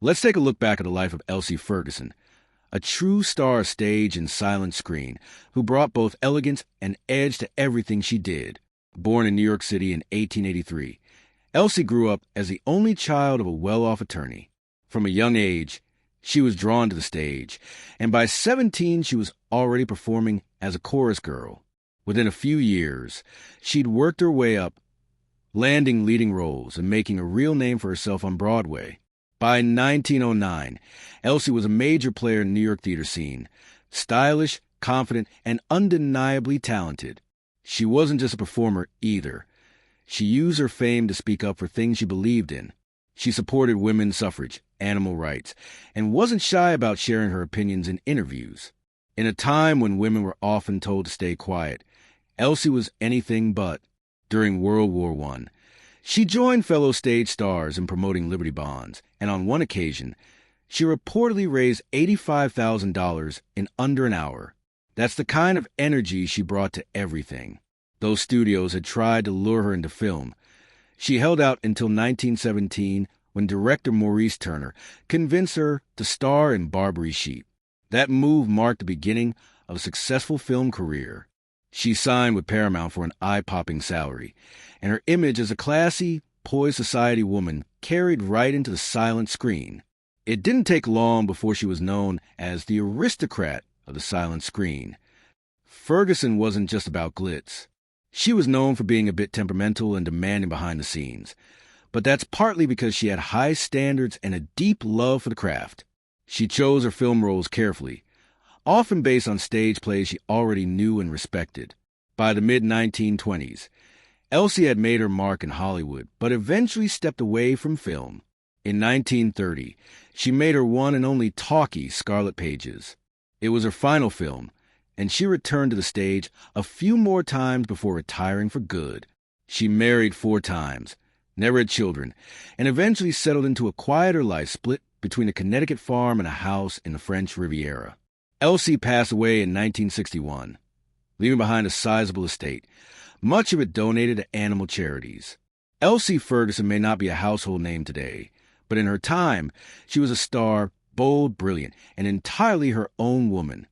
Let's take a look back at the life of Elsie Ferguson, a true star of stage and silent screen, who brought both elegance and edge to everything she did. Born in New York City in 1883, Elsie grew up as the only child of a well-off attorney. From a young age, she was drawn to the stage, and by 17 she was already performing as a chorus girl. Within a few years, she'd worked her way up, landing leading roles and making a real name for herself on Broadway. By 1909, Elsie was a major player in the New York theater scene, stylish, confident, and undeniably talented. She wasn't just a performer either. She used her fame to speak up for things she believed in. She supported women's suffrage, animal rights, and wasn't shy about sharing her opinions in interviews. In a time when women were often told to stay quiet, Elsie was anything but. During World War I, she joined fellow stage stars in promoting Liberty Bonds, and on one occasion, she reportedly raised $85,000 in under an hour. That's the kind of energy she brought to everything. Those studios had tried to lure her into film. She held out until 1917 when director Maurice Turner convinced her to star in Barbary Sheep. That move marked the beginning of a successful film career. She signed with Paramount for an eye-popping salary, and her image as a classy, poised society woman carried right into the silent screen. It didn't take long before she was known as the Aristocrat of the silent screen. Ferguson wasn't just about glitz. She was known for being a bit temperamental and demanding behind the scenes, but that's partly because she had high standards and a deep love for the craft. She chose her film roles carefully, often based on stage plays she already knew and respected. By the mid-1920s, Elsie had made her mark in Hollywood, but eventually stepped away from film. In 1930, she made her one and only talkie, Scarlet Pages. It was her final film, and she returned to the stage a few more times before retiring for good. She married 4 times, never had children, and eventually settled into a quieter life split between a Connecticut farm and a house in the French Riviera. Elsie passed away in 1961, leaving behind a sizable estate, much of it donated to animal charities. Elsie Ferguson may not be a household name today, but in her time, she was a star, bold, brilliant, and entirely her own woman.